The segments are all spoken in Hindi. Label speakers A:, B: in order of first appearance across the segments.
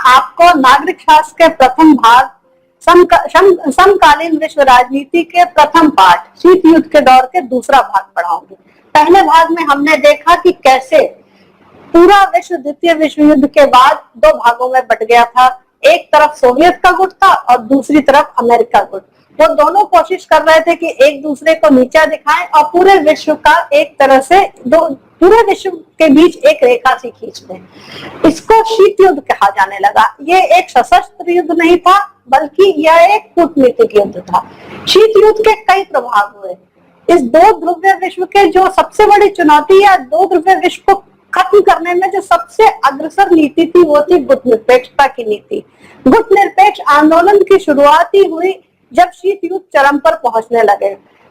A: आपको नागरिक शास्त्र के प्रथम भाग समकालीन विश्व राजनीति के प्रथम पाठ शीत युद्ध के दौर के दूसरा भाग पढ़ाऊंगी। पहले भाग में हमने देखा कि कैसे पूरा विश्व द्वितीय विश्व युद्ध के बाद दो भागों में बट गया था। एक तरफ सोवियत का गुट था और दूसरी तरफ अमेरिका गुट। वो दोनों कोशिश कर रहे थे कि एक दूसरे को नीचा दिखाएं और पूरे विश्व का एक तरह से पूरे विश्व के बीच एक रेखा सी खींच दें। इसको शीत युद्ध कहा जाने लगा। ये एक सशस्त्र युद्ध नहीं था, बल्कि यह एक कूटनीतिक युद्ध था। शीत युद्ध के कई प्रभाव हुए। इस दो ध्रुवीय विश्व के जो सबसे बड़ी चुनौती या दो ध्रुवीय विश्व को खत्म करने में जो सबसे अग्रसर नीति थी वो थी गुट निरपेक्षता की नीति। गुट निरपेक्ष आंदोलन की शुरुआत ही हुई जब शीत युद्ध चरम पर पहुंचने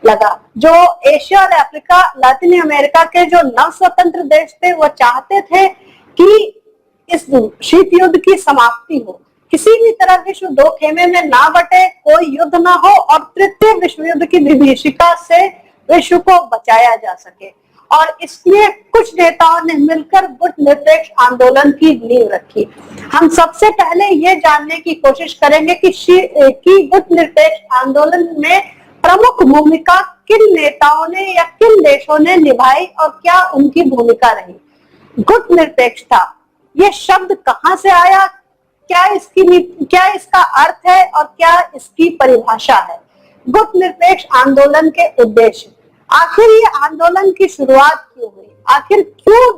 A: लगा। जो एशिया और अफ्रीका, लैटिन अमेरिका के जो नव स्वतंत्र देश थे वो चाहते थे कि इस शीत युद्ध की समाप्ति हो, किसी भी तरह विश्व दो खेमे में ना बटे, कोई युद्ध ना हो और तृतीय विश्व युद्ध की विभीषिका से विश्व को बचाया जा सके। और इसलिए कुछ नेताओं ने मिलकर गुट निरपेक्ष आंदोलन की नींव रखी। हम सबसे पहले ये जानने की कोशिश करेंगे कि गुट निरपेक्ष आंदोलन में प्रमुख भूमिका किन नेताओं ने या किन देशों ने निभाई और क्या उनकी भूमिका रही। गुट निरपेक्षता ये शब्द कहाँ से आया, क्या इसका अर्थ है और क्या इसकी परिभाषा है। गुट निरपेक्ष आंदोलन के उद्देश्य, आखिर ये आंदोलन की शुरुआत क्यों हुई, आखिर क्यों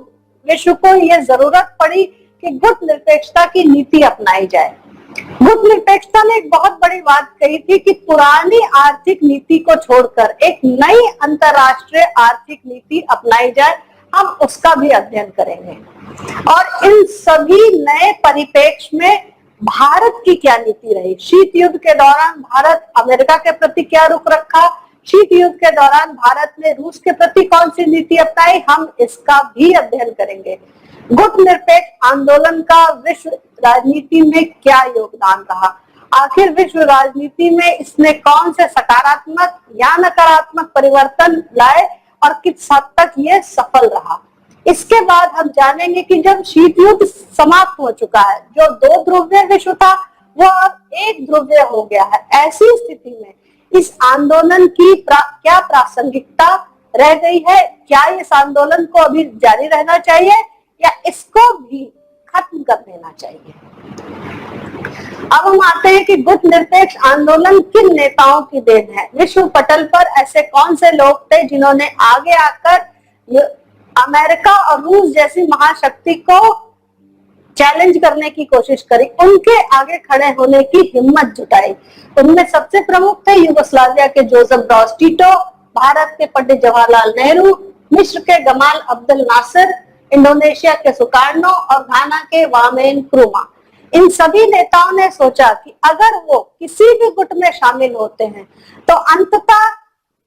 A: विश्व को यह जरूरत पड़ी कि गुट निरपेक्षता की नीति अपनाई जाए। गुट निरपेक्षता ने एक बहुत बड़ी बात कही थी कि पुरानी आर्थिक नीति को छोड़कर एक नई अंतरराष्ट्रीय आर्थिक नीति अपनाई जाए। हम उसका भी अध्ययन करेंगे और इन सभी नए परिप्रेक्ष्य में भारत की क्या नीति रही। शीत युद्ध के दौरान भारत अमेरिका के प्रति क्या रुख रखा, शीत युद्ध के दौरान भारत ने रूस के प्रति कौन सी नीति अपनाई, हम इसका भी अध्ययन करेंगे। गुट निरपेक्ष आंदोलन का विश्व राजनीति में क्या योगदान रहा, आखिर विश्व राजनीति में इसने कौन से सकारात्मक या नकारात्मक परिवर्तन लाए और किस हद तक ये सफल रहा। इसके बाद हम जानेंगे कि जब शीत युद्ध समाप्त हो चुका है, जो दो ध्रुवीय विश्व था वो अब एक ध्रुवीय हो गया है, ऐसी स्थिति में इस आंदोलन की क्या प्रासंगिकता रह गई है, क्या इस आंदोलन को अभी जारी रहना चाहिए या इसको भी खत्म कर देना चाहिए। अब हम आते हैं कि गुट निरपेक्ष आंदोलन किन नेताओं की देन है। विश्व पटल पर ऐसे कौन से लोग थे जिन्होंने आगे आकर अमेरिका और रूस जैसी महाशक्ति को चैलेंज करने की कोशिश करी, उनके आगे खड़े होने की हिम्मत जुटाई। उनमें सबसे प्रमुख थे यूगोस्लाविया के जोसेफ ब्रॉज टिटो, भारत के पंडित जवाहरलाल नेहरू, मिस्र के गमाल अब्दुल नासिर, इंडोनेशिया के सुकार्नो और घाना के वामेन क्रुमा। इन सभी नेताओं ने सोचा कि अगर वो किसी भी गुट में शामिल होते हैं तो अंततः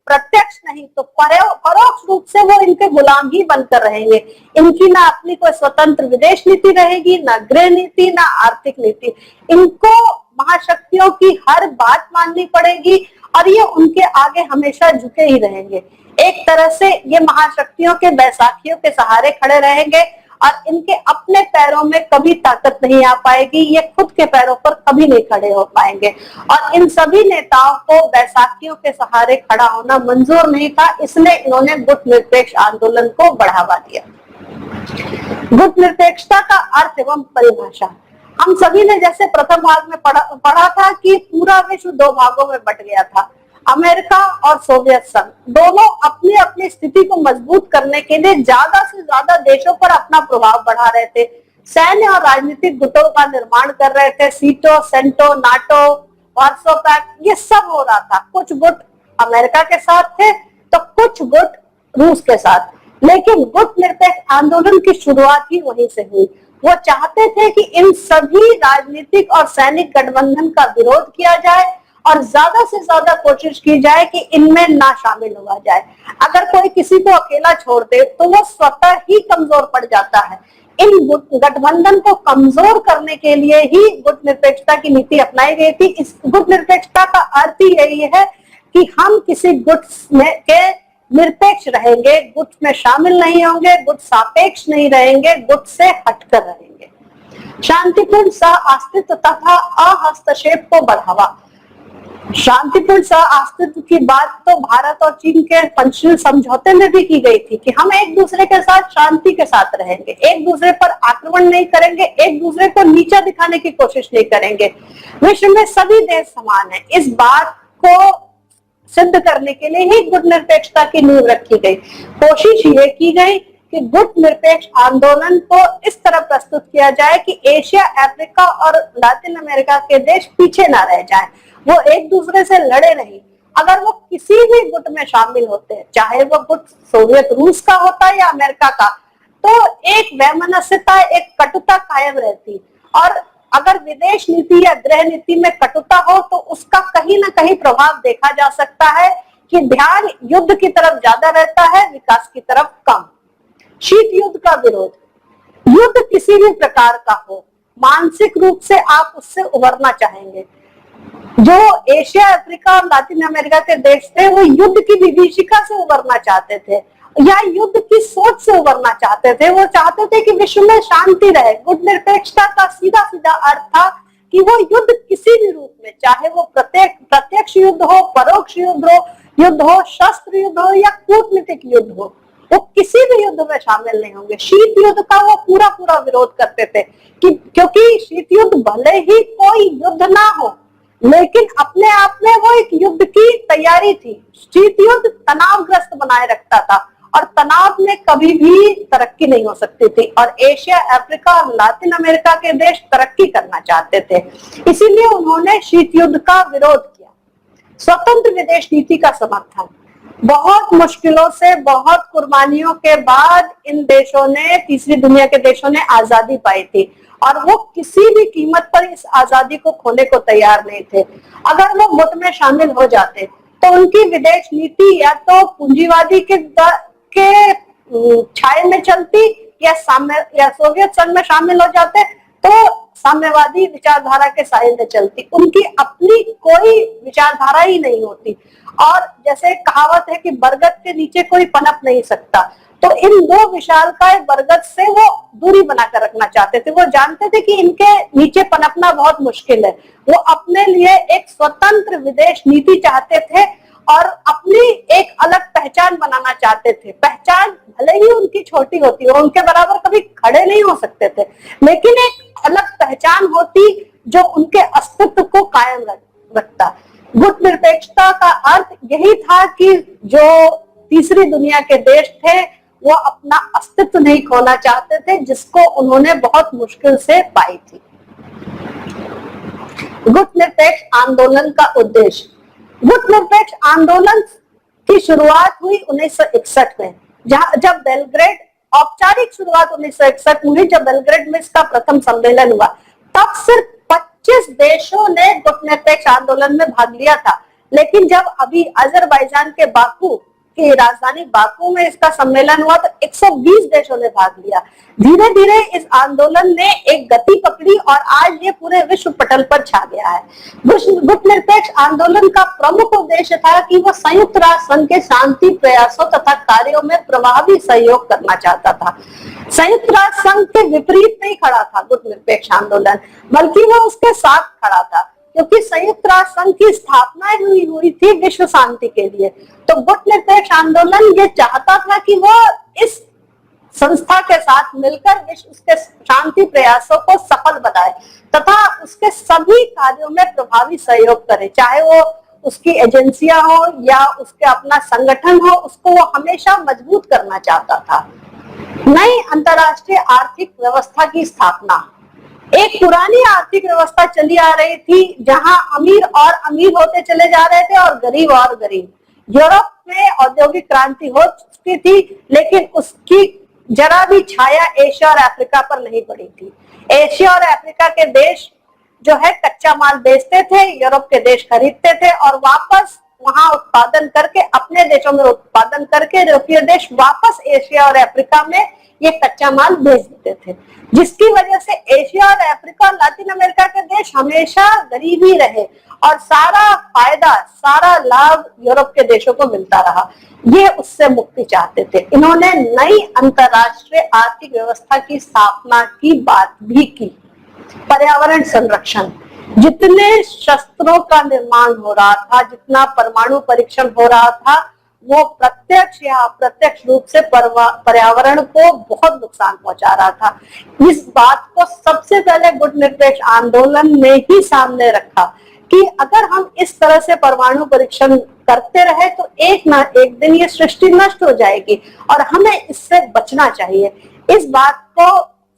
A: प्रत्यक्ष नहीं तो परोक्ष रूप से वो इनके गुलाम ही बनकर रहेंगे। इनकी ना अपनी कोई स्वतंत्र विदेश नीति रहेगी, ना गृह नीति, ना आर्थिक नीति। इनको महाशक्तियों की हर बात माननी पड़ेगी और ये उनके आगे हमेशा झुके ही रहेंगे। एक तरह से ये महाशक्तियों के बैसाखियों के सहारे खड़े रहेंगे और इनके अपने पैरों में कभी ताकत नहीं आ पाएगी, ये खुद के पैरों पर कभी नहीं खड़े हो पाएंगे। और इन सभी नेताओं को बैसाखियों के सहारे खड़ा होना मंजूर नहीं था, इसलिए इन्होंने गुट निरपेक्ष आंदोलन को बढ़ावा दिया। गुट निरपेक्षता का अर्थ एवं परिभाषा, हम सभी ने जैसे प्रथम भाग में पढ़ा था कि पूरा विश्व दो भागों में बट गया था। अमेरिका और सोवियत संघ दोनों अपनी अपनी स्थिति को मजबूत करने के लिए ज्यादा से ज्यादा देशों पर अपना प्रभाव बढ़ा रहे थे। सैन्य और राजनीतिक गुटों का निर्माण कर रहे थे। सीटो, सेंटो, नाटो, वार्सो पैक्ट, ये सब हो रहा था। कुछ गुट अमेरिका के साथ थे तो कुछ गुट रूस के साथ, लेकिन गुट निरपेक्ष आंदोलन की शुरुआत ही वहीं से हुई। वो चाहते थे कि इन सभी राजनीतिक और सैनिक गठबंधन का विरोध किया जाए और ज्यादा से ज्यादा कोशिश की जाए कि इनमें ना शामिल हुआ जाए। अगर कोई किसी को अकेला छोड़ दे तो वो स्वतः ही कमजोर पड़ जाता है। इन गठबंधन को कमजोर करने के लिए ही गुट निरपेक्षता की नीति अपनाई गई थी। इस गुट निरपेक्षता का अर्थ ही यही है कि हम किसी गुट में के निरपेक्ष रहेंगे, गुट में शामिल नहीं होंगे, गुट सापेक्ष नहीं रहेंगे, गुट से हटकर रहेंगे। शांतिपूर्ण सह अस्तित्व तथा अहस्तक्षेप को बढ़ावा। शांतिपूर्ण सह अस्तित्व की बात तो भारत और चीन के पंचशील समझौते में भी की गई थी कि हम एक दूसरे के साथ शांति के साथ रहेंगे, एक दूसरे पर आक्रमण नहीं करेंगे, एक दूसरे को नीचा दिखाने की कोशिश नहीं करेंगे, विश्व में सभी देश समान है। इस बात को सिद्ध करने के लिए ही गुट निरपेक्षता की नींव रखी गई। कोशिश ये की गई कि गुट निरपेक्ष आंदोलन को इस तरह प्रस्तुत किया जाए कि एशिया, अफ्रीका और लातिन अमेरिका के देश पीछे ना रह जाएं, वो एक दूसरे से लड़े नहीं। अगर वो किसी भी गुट में शामिल होते हैं, चाहे वो गुट सोवियत रूस का होता या अमेरिका का, तो एक वैमनस्यता, एक कटुता कायम रहती। और अगर विदेश नीति या गृह नीति में कटुता हो तो उसका कहीं ना कहीं प्रभाव देखा जा सकता है कि ध्यान युद्ध की तरफ ज्यादा रहता है, विकास की तरफ कम। शीत युद्ध का विरोध। युद्ध किसी भी प्रकार का हो, मानसिक रूप से आप उससे उबरना चाहेंगे। जो एशिया, अफ्रीका और लातिन अमेरिका के देश थे वो युद्ध की विभीषिका से उबरना चाहते थे या युद्ध की सोच से उबरना चाहते थे। वो चाहते थे कि विश्व में शांति रहे। गुट निरपेक्षता का सीधा सीधा अर्थ था कि वो युद्ध किसी भी रूप में, चाहे वो प्रत्यक्ष युद्ध हो, परोक्ष युद्ध हो, शस्त्र युद्ध हो या कूटनीतिक युद्ध हो, वो किसी भी युद्ध में शामिल नहीं होंगे। शीत युद्ध का वो पूरा पूरा विरोध करते थे क्योंकि शीत युद्ध भले ही कोई युद्ध ना हो, लेकिन अपने आप में वो एक युद्ध की तैयारी थी। शीत युद्ध तनावग्रस्त बनाए रखता था और तनाव में कभी भी तरक्की नहीं हो सकती थी। और एशिया, अफ्रीका और लातिन अमेरिका के देश तरक्की करना चाहते थे, इसीलिए उन्होंने शीत युद्ध का विरोध किया। स्वतंत्र विदेश नीति का समर्थन। बहुत मुश्किलों से, बहुत कुर्बानियों के बाद इन देशों ने, तीसरी दुनिया के देशों ने आजादी पाई थी और वो किसी भी कीमत पर इस आजादी को खोने को तैयार नहीं थे। अगर वो गुट में शामिल हो जाते तो उनकी विदेश नीति या तो पूंजीवादी के छाये में चलती या सोवियत संघ में शामिल हो जाते तो साम्यवादी विचारधारा के साये में चलती। उनकी अपनी कोई विचारधारा ही नहीं होती। और जैसे कहावत है कि बरगद के नीचे कोई पनप नहीं सकता, तो इन दो विशालकाय बरगद से वो दूरी बनाकर रखना चाहते थे। वो जानते थे कि इनके नीचे पनपना बहुत मुश्किल है। वो अपने लिए एक स्वतंत्र विदेश नीति चाहते थे और अपनी एक अलग पहचान बनाना चाहते थे। पहचान भले ही उनकी छोटी होती हो, उनके बराबर कभी खड़े नहीं हो सकते थे, लेकिन एक अलग पहचान होती जो उनके अस्तित्व को कायम रखता। गुट निरपेक्षता का अर्थ यही था कि जो तीसरी दुनिया के देश थे वो अपना अस्तित्व नहीं खोना चाहते थे, जिसको उन्होंने बहुत मुश्किल से पाई थी। गुट निरपेक्ष आंदोलन का उद्देश्य। गुट निरपेक्ष आंदोलन की शुरुआत हुई 1961 में, जब बेलग्रेड, औपचारिक शुरुआत 1961 में हुई जब बेलग्रेड में इसका प्रथम सम्मेलन हुआ। तब सिर्फ 25 देशों ने गुट निरपेक्ष आंदोलन में भाग लिया था, लेकिन जब अभी अजरबैजान के बाकू की राजधानी बाकू में इसका सम्मेलन हुआ तो 120 देशों ने भाग लिया। धीरे धीरे इस आंदोलन ने एक गति पकड़ी और आज ये पूरे विश्व पटल पर छा गया है। गुट निरपेक्ष आंदोलन का प्रमुख उद्देश्य था कि वो संयुक्त राष्ट्र संघ के शांति प्रयासों तथा कार्यों में प्रभावी सहयोग करना चाहता था। संयुक्त राष्ट्र संघ के विपरीत नहीं खड़ा था गुट निरपेक्ष आंदोलन, बल्कि वो उसके साथ खड़ा था, क्योंकि संयुक्त राष्ट्र संघ की स्थापना हुई थी विश्व शांति के लिए। तो गुट निरपेक्ष आंदोलन ये चाहता था कि वो इस संस्था के साथ मिलकर विश्व उसके शांति प्रयासों को सफल बनाए तथा उसके सभी कार्यों में प्रभावी सहयोग करे, चाहे वो उसकी एजेंसियां हो या उसके अपना संगठन हो, उसको वो हमेशा मजबूत करना चाहता था। नई अंतरराष्ट्रीय आर्थिक व्यवस्था की स्थापना। एक पुरानी आर्थिक व्यवस्था चली आ रही थी जहां अमीर और अमीर होते चले जा रहे थे और गरीब। यूरोप में औद्योगिक क्रांति हो चुकी थी, लेकिन उसकी जरा भी छाया एशिया और अफ्रीका पर नहीं पड़ी थी। एशिया और अफ्रीका के देश जो है कच्चा माल बेचते थे, यूरोप के देश खरीदते थे और वापस वहां उत्पादन करके, अपने देशों में उत्पादन करके यूरोपीय देश वापस एशिया और अफ्रीका में ये कच्चा माल भेज देते थे, जिसकी वजह से एशिया और अफ्रीका और लातिन अमेरिका के देश हमेशा गरीब ही रहे और सारा फायदा, सारा लाभ यूरोप के देशों को मिलता रहा। ये उससे मुक्ति चाहते थे। इन्होंने नई अंतरराष्ट्रीय आर्थिक व्यवस्था की स्थापना की बात भी की। पर्यावरण संरक्षण, जितने शस्त्रों का निर्माण हो रहा था, जितना परमाणु परीक्षण हो रहा था, वो प्रत्यक्ष या अप्रत्यक्ष रूप से पर्यावरण को बहुत नुकसान पहुंचा रहा था। इस बात को सबसे पहले गुटनिरपेक्ष आंदोलन ने ही सामने रखा कि अगर हम इस तरह से परमाणु परीक्षण करते रहे तो एक ना एक दिन ये सृष्टि नष्ट हो जाएगी और हमें इससे बचना चाहिए। इस बात को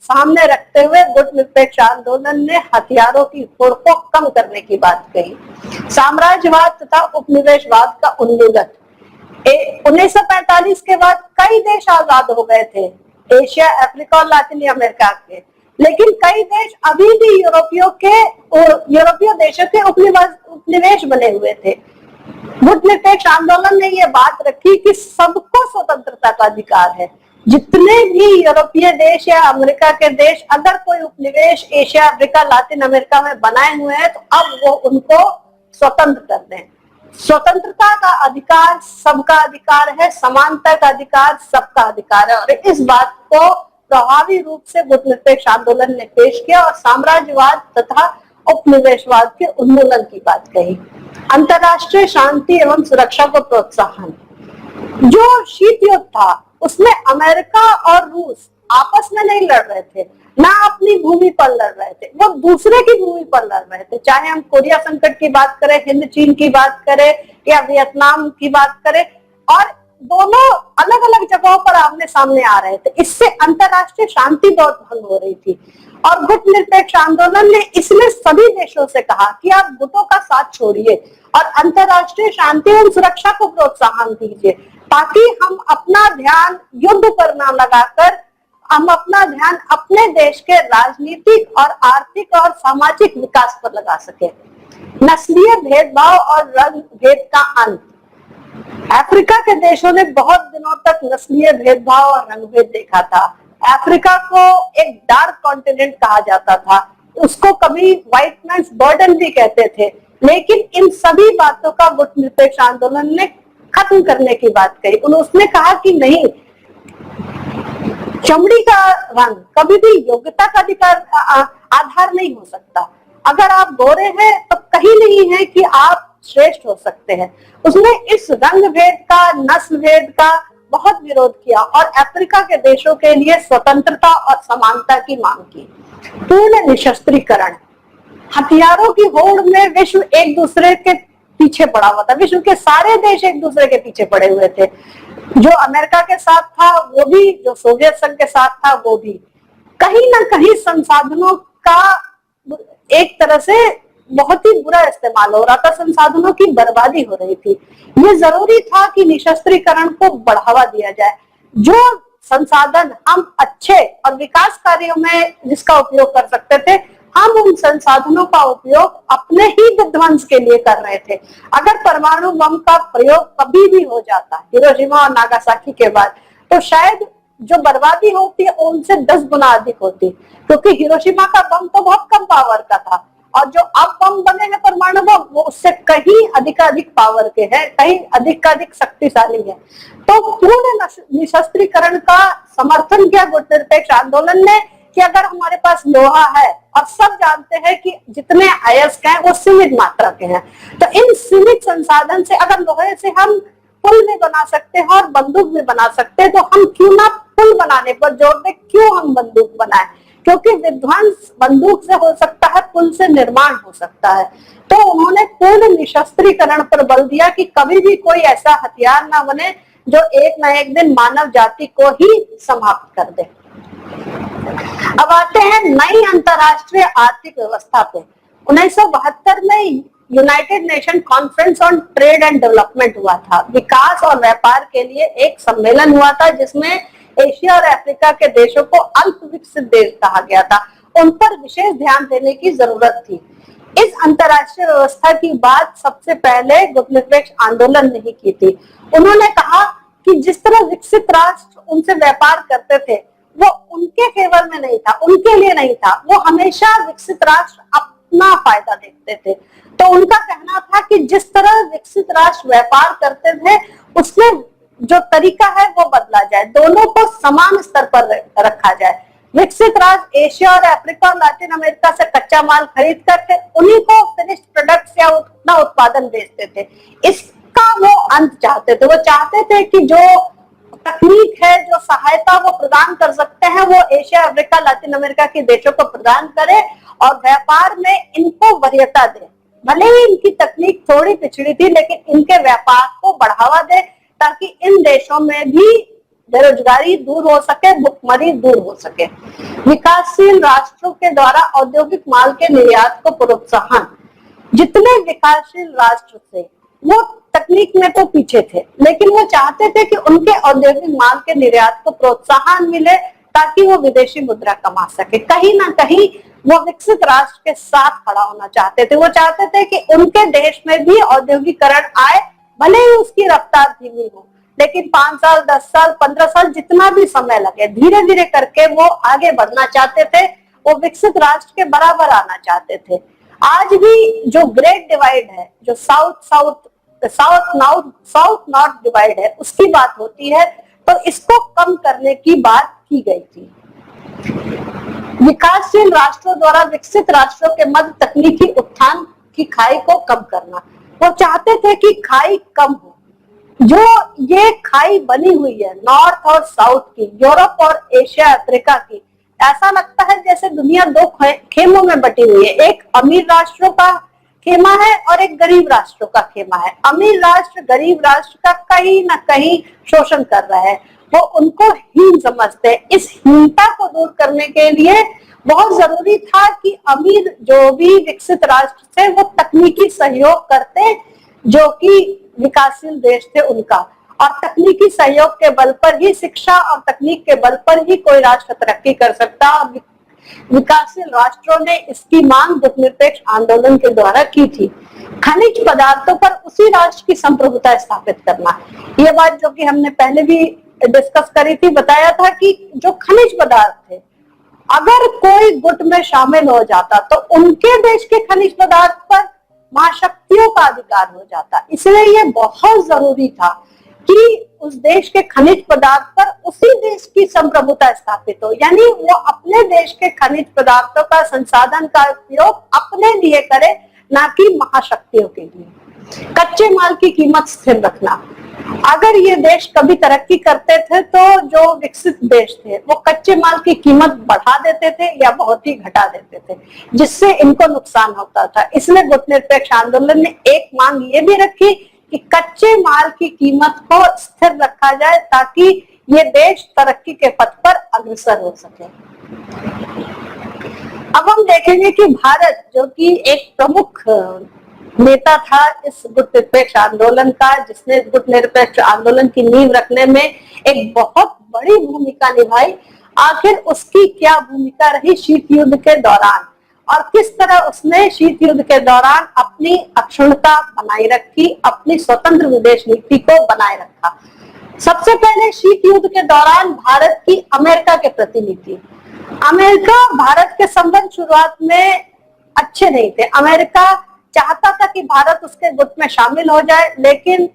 A: सामने रखते हुए गुटनिरपेक्ष आंदोलन ने हथियारों की होड़ को कम करने की बात कही। साम्राज्यवाद तथा उपनिवेशवाद का उन्मूलन। 1945 के बाद कई देश आजाद हो गए थे, एशिया, अफ्रीका और लातिन अमेरिका के, लेकिन कई देश अभी भी यूरोपीय देशों के उपनिवेश बने हुए थे। गुटनिरपेक्ष आंदोलन ने यह बात रखी कि सबको स्वतंत्रता का अधिकार है। जितने भी यूरोपीय देश या अमेरिका के देश अगर कोई उपनिवेश एशिया, अफ्रीका, लातिन अमेरिका में बनाए हुए हैं तो अब वो उनको स्वतंत्र कर दें। स्वतंत्रता का अधिकार सबका अधिकार है, समानता का अधिकार सबका अधिकार है, और इस बात को प्रभावी रूप से गुटनिरपेक्ष आंदोलन ने पेश किया और साम्राज्यवाद तथा उपनिवेशवाद के उन्मूलन की बात कही। अंतरराष्ट्रीय शांति एवं सुरक्षा को प्रोत्साहन। जो शीत युद्ध था उसमें अमेरिका और रूस आपस में नहीं लड़ रहे थे, ना अपनी भूमि पर लड़ रहे थे, वो दूसरे की भूमि पर लड़ रहे थे। चाहे हम कोरिया संकट की बात करें, हिंद चीन की बात करें या वियतनाम की बात करें, और दोनों अलग अलग जगहों पर आमने सामने आ रहे थे। इससे अंतरराष्ट्रीय शांति बहुत भंग हो रही थी और गुटनिरपेक्ष आंदोलन ने इसलिए सभी देशों से कहा कि आप गुटों का साथ छोड़िए और अंतरराष्ट्रीय शांति और सुरक्षा को प्रोत्साहन दीजिए, ताकि हम अपना ध्यान युद्ध पर ना लगाकर हम अपना ध्यान अपने देश के राजनीतिक और आर्थिक और सामाजिक विकास पर लगा सके। नस्लीय भेदभाव और रंग भेद का अंत। अफ्रीका के देशों ने बहुत दिनों तक नस्लीय भेदभाव और रंगभेद देखा था। अफ्रीका को एक डार्क कॉन्टिनेंट कहा जाता था, उसको कभी व्हाइट मैन्स बर्डन भी कहते थे, लेकिन इन सभी बातों का गुटनिरपेक्ष आंदोलन ने खत्म करने की बात कही। उसने कहा कि नहीं, चमड़ी का रंग कभी भी योग्यता का अधिकार आधार नहीं हो सकता। अगर आप गोरे हैं तो कहीं नहीं है कि आप श्रेष्ठ हो सकते हैं। उसने इस रंग भेद का, नस्ल भेद का बहुत विरोध किया और अफ्रीका के देशों के लिए स्वतंत्रता और समानता की मांग की। पूर्ण निशस्त्रीकरण। हथियारों की होड़ में विश्व एक दूसरे के पीछे पड़ा हुआ था। विश्व के सारे देश एक दूसरे के पीछे पड़े हुए थे। जो अमेरिका के साथ था वो भी, जो सोवियत संघ के साथ था वो भी। कहीं ना कहीं संसाधनों का एक तरह से बहुत ही बुरा इस्तेमाल हो रहा था, संसाधनों की बर्बादी हो रही थी। ये जरूरी था कि निशस्त्रीकरण को बढ़ावा दिया जाए। जो संसाधन हम अच्छे और विकास कार्यों में जिसका उपयोग कर सकते थे, हम उन संसाधनों का उपयोग अपने ही विध्वंस के लिए कर रहे थे। अगर परमाणु बम का प्रयोग कभी भी हो जाता हिरोशिमा और नागासाकी के बाद, तो शायद जो बर्बादी होती है उनसे 10 गुना अधिक होती, क्योंकि हिरोशिमा का बम तो बहुत कम पावर का था और जो अब बम बने हैं परमाणु बम, वो उससे कहीं अधिक पावर के हैं, कहीं अधिक शक्तिशाली है। तो पूर्ण निशस्त्रीकरण का समर्थन किया गुटनिरपेक्ष आंदोलन ने कि अगर हमारे पास लोहा है, और सब जानते हैं कि जितने अयस्क हैं वो सीमित मात्रा के हैं, तो इन सीमित संसाधन से अगर लोहे से हम पुल भी बना सकते हैं और बंदूक भी बना सकते हैं, तो हम क्यों ना पुल बनाने पर जोर दें, क्यों हम बंदूक बनाएं? क्योंकि विध्वंस बंदूक से हो सकता है, पुल से निर्माण हो सकता है। तो उन्होंने पूर्ण निशस्त्रीकरण पर बल दिया कि कभी भी कोई ऐसा हथियार ना बने जो एक ना एक दिन मानव जाति को ही समाप्त कर दे। अब आते हैं नई अंतरराष्ट्रीय आर्थिक व्यवस्था पे। 1972 में United nation conference on trade and development हुआ था। विकास और व्यापार के लिए एक सम्मेलन हुआ था जिसमें एशिया और अफ्रीका के देशों को अल्प विकसित देश कहा गया था। उन पर विशेष ध्यान देने की जरूरत थी। इस अंतरराष्ट्रीय व्यवस्था की बात सबसे पहले गुटनिरपेक्ष आंदोलन ने ही की थी। उन्होंने कहा कि जिस तरह विकसित राष्ट्र उनसे व्यापार करते थे वो उनके फेवर में नहीं था, उनके लिए नहीं था। वो हमेशा विकसित राष्ट्र अपना फायदा देखते थे। तो उनका कहना था कि जिस तरह विकसित राष्ट्र व्यापार करते थे उसमें जो तरीका है वो बदला जाए, दोनों को समान स्तर पर रखा जाए। विकसित राज्य एशिया और अफ्रीका और लैटिन अमेरिका से कच्चा माल खरीद करके उन्हीं को फिनिश्ड प्रोडक्ट्स या उतना उत्पादन बेचते थे। इसका वो अंत चाहते थे। वो चाहते थे कि जो तकनीक है, जो सहायता वो प्रदान कर सकते हैं, वो एशिया, अफ्रीका, लैटिन अमेरिका के देशों को प्रदान करे और व्यापार में इनको वरीयता दे। भले ही इनकी तकनीक थोड़ी पिछड़ी थी, लेकिन इनके व्यापार को बढ़ावा दे ताकि इन देशों में भी बेरोजगारी दूर हो सके, भुखमरी दूर हो सके। विकासशील राष्ट्रों के द्वारा औद्योगिक माल के निर्यात को प्रोत्साहन। जितने विकासशील राष्ट्र थे वो तकनीक में तो पीछे थे, लेकिन वो चाहते थे कि उनके औद्योगिक माल के निर्यात को प्रोत्साहन मिले ताकि वो विदेशी मुद्रा कमा सके। कहीं ना कहीं वो विकसित राष्ट्र के साथ खड़ा होना चाहते थे। वो चाहते थे कि उनके देश में भी औद्योगिकरण आए, भले ही उसकी रफ्तार धीमी हो, लेकिन 5 साल, 10 साल, 15 साल, जितना भी समय लगे, धीरे धीरे करके वो आगे बढ़ना चाहते थे। वो विकसित राष्ट्र के बराबर आना चाहते थे। आज भी जो ग्रेट डिवाइड है, जो साउथ नॉर्थ डिवाइड है, उसकी बात होती है, तो इसको कम करने की बात की गई थी। विकासशील राष्ट्रों द्वारा विकसित राष्ट्रों के मध्य तकनीकी उत्थान की खाई को कम करना। वो चाहते थे कि खाई कम हो। जो ये खाई बनी हुई है नॉर्थ और साउथ की, यूरोप और एशिया, अफ्रीका की, ऐसा लगता है जैसे दुनिया दो खेमों में बटी हुई है। एक अमीर राष्ट्रों का खेमा है और एक गरीब राष्ट्रों का खेमा है। अमीर राष्ट्र गरीब राष्ट्र का कहीं ना कहीं शोषण कर रहा है, वो उनको हीन समझते हैं। इस हीनता को दूर करने के लिए बहुत जरूरी था कि अमीर जो भी विकसित राष्ट्र थे वो तकनीकी सहयोग करते, जो कि विकासशील देश थे उनका, और तकनीकी सहयोग के बल पर ही, शिक्षा और तकनीक के बल पर ही कोई राष्ट्र तरक्की कर सकता। और विकासशील राष्ट्रों ने इसकी मांग गुटनिरपेक्ष आंदोलन के द्वारा की थी। खनिज पदार्थों पर उसी राष्ट्र की संप्रभुता स्थापित करना, ये बात जो कि हमने पहले भी डिस्कस करी थी, बताया था कि जो खनिज पदार्थ थे, अगर कोई गुट में शामिल हो जाता तो उनके देश के खनिज पदार्थ पर महाशक्तियों का अधिकार हो जाता। इसलिए ये बहुत जरूरी था कि उस देश के खनिज पदार्थ पर उसी देश की संप्रभुता स्थापित हो, यानी वो अपने देश के खनिज पदार्थों का, संसाधन का उपयोग अपने लिए करे, ना कि महाशक्तियों के लिए। कच्चे माल की कीमत स्थिर रखना। अगर ये देश कभी तरक्की करते थे तो जो विकसित देश थे वो कच्चे माल की कीमत बढ़ा देते थे या बहुत ही घटा देते थे, जिससे इनको नुकसान होता था। इसलिए गुटनिरपेक्ष आंदोलन ने एक मांग ये भी रखी कि कच्चे माल की कीमत को स्थिर रखा जाए ताकि ये देश तरक्की के पथ पर अग्रसर हो सके। अब हम देखेंगे कि भारत, जो कि एक प्रमुख नेता था इस गुटनिरपेक्ष आंदोलन का, जिसने गुटनिरपेक्ष आंदोलन की नींव रखने में एक बहुत बड़ी भूमिका निभाई, आखिर उसकी क्या भूमिका रही शीत युद्ध के दौरान, और किस तरह उसने शीत युद्ध के दौरान अपनी अक्षुण्णता बनाए रखी, अपनी स्वतंत्र विदेश नीति को बनाए रखा। सबसे पहले शीत युद्ध के दौरान भारत की अमेरिका के प्रति नीति। अमेरिका भारत के संबंध शुरुआत में अच्छे नहीं थे। अमेरिका चाहता था कि भारत उसके गुट में शामिल हो जाए, लेकिन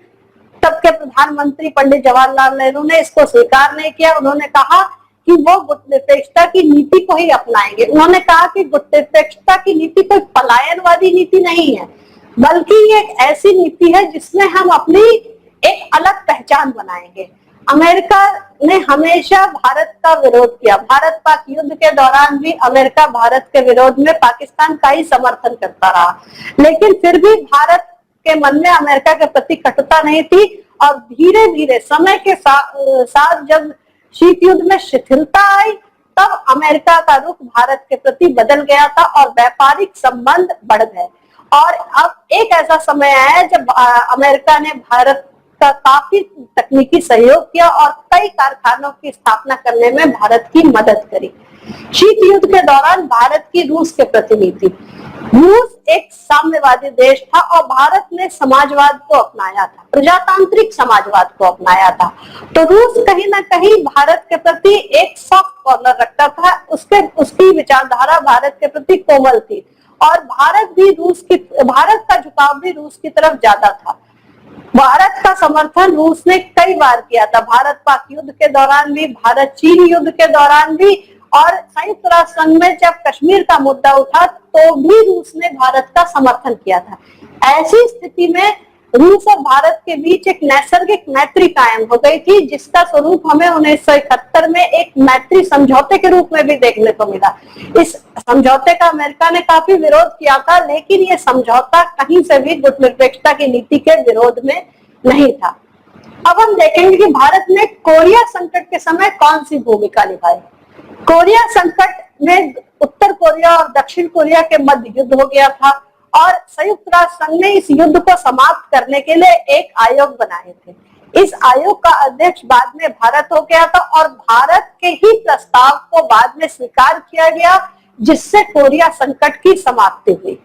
A: तब के प्रधानमंत्री पंडित जवाहरलाल नेहरू ने इसको स्वीकार नहीं किया। उन्होंने कहा कि वो गुटनिरपेक्षता की नीति को ही अपनाएंगे। उन्होंने कहा कि गुटनिरपेक्षता की नीति कोई पलायनवादी नीति नहीं है, बल्कि ये एक ऐसी नीति है जिसमें हम अपनी एक अलग पहचान बनाएंगे। अमेरिका ने हमेशा भारत का विरोध किया। भारत पाक युद्ध के दौरान भी अमेरिका भारत के विरोध में पाकिस्तान का ही समर्थन करता रहा, लेकिन फिर भी भारत के मन में अमेरिका के प्रति कटुता नहीं थी। और धीरे धीरे समय के साथ जब शीत युद्ध में शिथिलता आई, तब अमेरिका का रुख भारत के प्रति बदल गया था और व्यापारिक संबंध बढ़ गए। और अब एक ऐसा समय आया जब अमेरिका ने भारत का काफी तकनीकी सहयोग किया और कई कारखानों की स्थापना करने में भारत की मदद करी। शीत युद्ध के दौरान भारत की रूस के प्रतिनिधि, रूस एक साम्यवादी देश था और भारत ने समाजवाद को अपनाया था, प्रजातांत्रिक समाजवाद को अपनाया था। तो रूस कहीं ना कहीं भारत के प्रति एक सॉफ्ट कॉर्नर रखता था। उसकी विचारधारा भारत के प्रति कोमल थी और भारत का झुकाव भी रूस की तरफ ज्यादा था। भारत का समर्थन रूस ने कई बार किया था, भारत पाक युद्ध के दौरान भी, भारत चीन युद्ध के दौरान भी, और संयुक्त राष्ट्र संघ में जब कश्मीर का मुद्दा उठा तो भी रूस ने भारत का समर्थन किया था। ऐसी स्थिति में रूस और भारत के बीच एक नैसर्गिक मैत्री कायम हो गई थी, जिसका स्वरूप हमें 1971 में एक मैत्री समझौते के रूप में भी देखने को मिला। इस समझौते का अमेरिका ने काफी विरोध किया था, लेकिन ये समझौता कहीं से भी गुटनिरपेक्षता की नीति के विरोध में नहीं था। अब हम देखेंगे कि भारत ने कोरिया संकट के समय कौन सी भूमिका निभाई। कोरिया संकट में उत्तर कोरिया और दक्षिण कोरिया के मध्य युद्ध हो गया था और संयुक्त राष्ट्र संघ ने इस युद्ध को समाप्त करने के लिए एक आयोग बनाए थे। इस आयोग का अध्यक्ष बाद में भारत हो गया था और भारत के ही प्रस्ताव को बाद में स्वीकार किया गया, जिससे कोरिया संकट की समाप्ति हुई।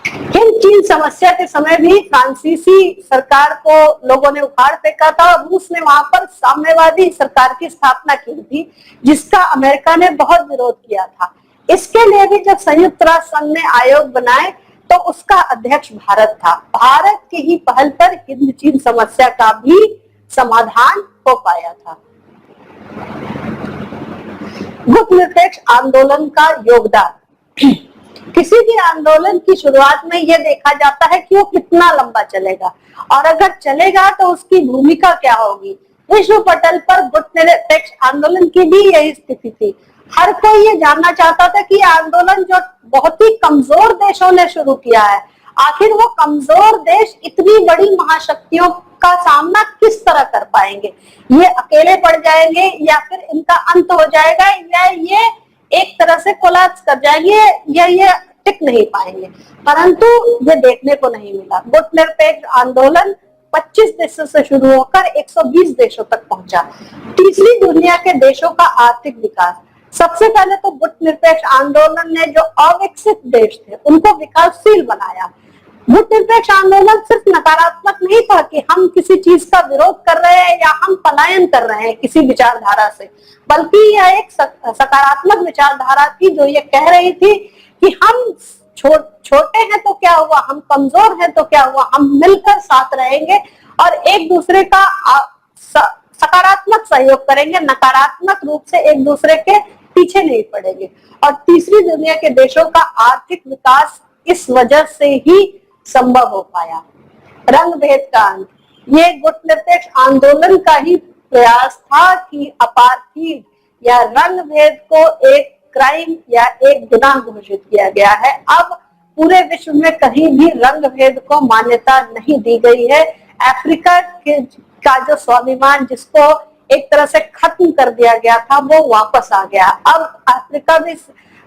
A: हिंद चीन समस्या के समय भी फ्रांसीसी सरकार को लोगों ने उखाड़ फेंका था और रूस ने वहां पर साम्यवादी सरकार की स्थापना की थी, जिसका अमेरिका ने बहुत विरोध किया था। इसके लिए भी जब संयुक्त राष्ट्र संघ ने आयोग बनाए तो उसका अध्यक्ष भारत था। भारत की ही पहल पर हिंद चीन समस्या का भी समाधान हो पाया था। गुटनिरपेक्ष आंदोलन का योगदान। किसी भी आंदोलन की शुरुआत में यह देखा जाता है कि वो कितना लंबा चलेगा और अगर चलेगा तो उसकी भूमिका क्या होगी। विश्व पटल पर गुटनिरपेक्ष आंदोलन की भी यही स्थिति थी। हर कोई ये जानना चाहता था कि आंदोलन जो बहुत ही कमजोर देशों ने शुरू किया है, आखिर वो कमजोर देश इतनी बड़ी महाशक्तियों का सामना किस तरह कर पाएंगे। ये अकेले पड़ जाएंगे या फिर इनका अंत हो जाएगा या ये एक तरह से कोलैप्स कर जाएंगे या ये टिक नहीं पाएंगे। परंतु ये देखने को नहीं मिला। गुटनिरपेक्ष आंदोलन 25 देशों से शुरू होकर 120 देशों तक पहुंचा। तीसरी दुनिया के देशों का आर्थिक विकास। सबसे पहले तो गुटनिरपेक्ष आंदोलन ने जो अविकसित देश थे उनको विकासशील बनाया। गुटनिरपेक्ष आंदोलन सिर्फ नकारात्मक नहीं था कि हम किसी चीज का विरोध कर रहे हैं या हम पलायन कर रहे हैं किसी विचारधारा से, बल्कि यह एक सकारात्मक विचारधारा थी जो ये कह रही थी कि हम छोटे हैं तो क्या हुआ, हम कमजोर हैं तो क्या हुआ, हम मिलकर साथ रहेंगे और एक दूसरे का सकारात्मक सहयोग करेंगे, नकारात्मक रूप से एक दूसरे के पीछे नहीं पड़ेंगे। और तीसरी दुनिया के देशों का आर्थिक विकास इस वजह से ही संभव हो पाया। रंग भेद का अंत। ये गुटनिरपेक्ष आंदोलन का ही प्रयास था कि अपार्थीड या रंग भेद को एक क्राइम या एक गुनाह घोषित किया गया है। अब पूरे विश्व में कहीं भी रंग भेद को मान्यता नहीं दी गई है। अफ्रीका का जो स्वाभिमान जिसको एक तरह से खत्म कर दिया गया था वो वापस आ गया। अब अफ्रीका भी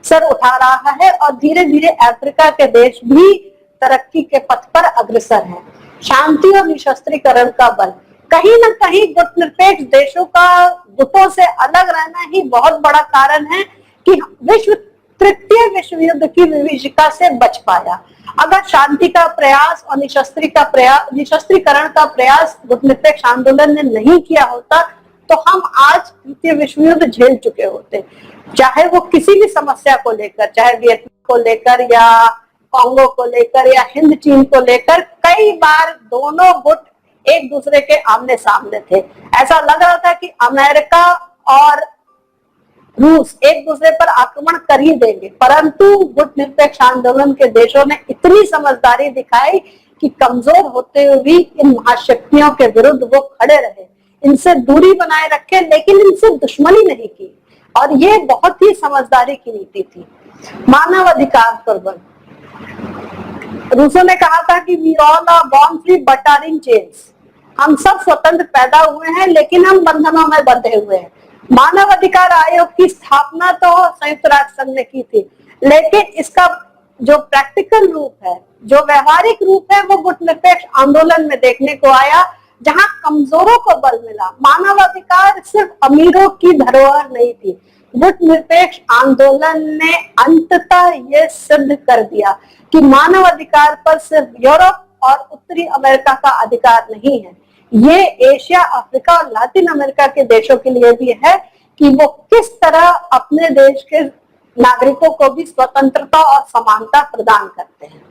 A: सर उठा रहा है और धीरे धीरे अफ्रीका के देश भी तरक्की के पथ पर अग्रसर हैं। शांति और निशस्त्रीकरण का बल। कहीं न कहीं गुटनिरपेक्ष देशों का गुटों से अलग रहना ही बहुत बड़ा कारण है कि विश्व तृतीय विश्व युद्ध की विभीषिका से बच पाया। अगर शांति का प्रयास और निशस्त्रीकरण का प्रयास गुटनिरपेक्ष आंदोलन ने नहीं किया होता तो हम आज तृतीय विश्व युद्ध झेल चुके होते, चाहे वो किसी भी समस्या को लेकर, चाहे वियतनाम को लेकर या कांगो को लेकर या हिंद चीन को लेकर। कई बार दोनों गुट एक दूसरे के आमने सामने थे। ऐसा लग रहा था कि अमेरिका और रूस एक दूसरे पर आक्रमण कर ही देंगे, परंतु गुटनिरपेक्ष आंदोलन के देशों ने इतनी समझदारी दिखाई कि कमजोर होते हुए भी इन महाशक्तियों के विरुद्ध वो खड़े रहे, इनसे दूरी बनाए रखे, लेकिन इनसे दुश्मनी नहीं की। और ये बहुत ही समझदारी की नीति थी। मानव अधिकार पर बल। रूसों ने कहा था कि we all are born free but are in chains. हम सब स्वतंत्र पैदा हुए हैं लेकिन हम बंधनों में बंधे हुए हैं। मानव अधिकार आयोग की स्थापना तो संयुक्त राष्ट्र संघ ने की थी, लेकिन इसका जो प्रैक्टिकल रूप है, जो व्यवहारिक रूप है, वो गुटनिरपेक्ष आंदोलन में देखने को आया, जहां कमजोरों को बल मिला। मानव अधिकार सिर्फ अमीरों की धरोहर नहीं थी। गुटनिरपेक्ष आंदोलन ने अंततः ये सिद्ध कर दिया कि मानव अधिकार पर सिर्फ यूरोप और उत्तरी अमेरिका का अधिकार नहीं है, ये एशिया, अफ्रीका और लातिन अमेरिका के देशों के लिए भी है कि वो किस तरह अपने देश के नागरिकों को भी स्वतंत्रता और समानता प्रदान करते हैं।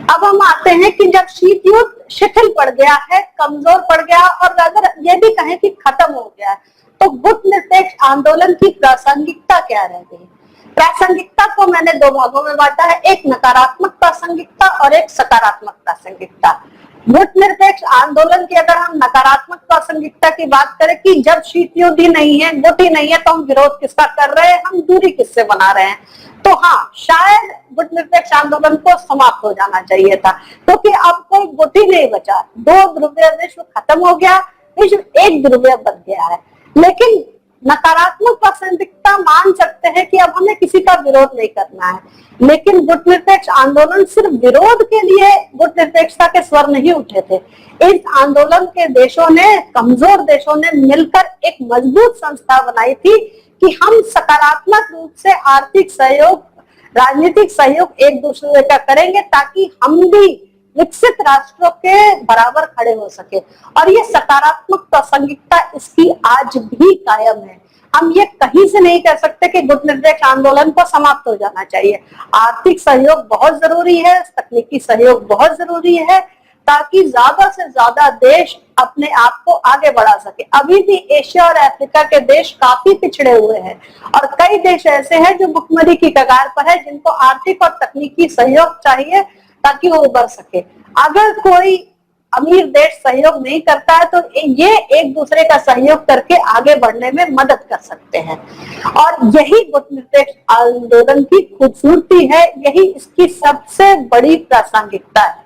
A: अब हम आते हैं कि जब शीत युद्ध शिथिल पड़ गया है, कमजोर पड़ गया और अगर ये भी कहें कि खत्म हो गया है, तो गुट निरपेक्ष आंदोलन की प्रासंगिकता क्या रह गई? प्रासंगिकता को मैंने दो भागों में बांटा है, एक नकारात्मक प्रासंगिकता और एक सकारात्मक प्रासंगिकता। गुट निरपेक्ष आंदोलन की अगर हम नकारात्मक प्रासंगिकता की बात करें कि जब शीत युद्ध ही नहीं है, गुट ही नहीं है, तो हम विरोध किसका कर रहे हैं, हम दूरी किससे बना रहे हैं? तो हाँ, शायद गुट निरपेक्ष आंदोलन को समाप्त हो जाना चाहिए था, क्योंकि अब कोई गुट ही नहीं बचा, दो ध्रुवीय विश्व खत्म हो गया, विश्व एक ध्रुवीय बन गया है। लेकिन नकारात्मक प्रासंगिकता मान सकते हैं कि अब हमें किसी का विरोध नहीं करना है, लेकिन गुट निरपेक्ष आंदोलन सिर्फ विरोध के लिए गुट निरपेक्षता के स्वर नहीं उठे थे। इस आंदोलन के देशों ने, कमजोर देशों ने मिलकर एक मजबूत संस्था बनाई थी कि हम सकारात्मक रूप से आर्थिक सहयोग, राजनीतिक सहयोग एक दूसरे का करेंगे, ताकि हम भी विकसित राष्ट्रों के बराबर खड़े हो सके। और ये सकारात्मक प्रासंगिकता इसकी आज भी कायम है। हम ये कहीं से नहीं कह सकते कि गुट निरपेक्ष आंदोलन को समाप्त हो जाना चाहिए। आर्थिक सहयोग बहुत जरूरी है, तकनीकी सहयोग बहुत जरूरी है, ताकि ज्यादा से ज्यादा देश अपने आप को आगे बढ़ा सके। अभी भी एशिया और अफ्रीका के देश काफी पिछड़े हुए हैं और कई देश ऐसे हैं जो भुखमरी की कगार पर है, जिनको आर्थिक और तकनीकी सहयोग चाहिए ताकि वो उभर सके। अगर कोई अमीर देश सहयोग नहीं करता है तो ये एक दूसरे का सहयोग करके आगे बढ़ने में मदद कर सकते हैं, और यही गुट निरपेक्ष आंदोलन की खूबसूरती है, यही इसकी सबसे बड़ी प्रासंगिकता है।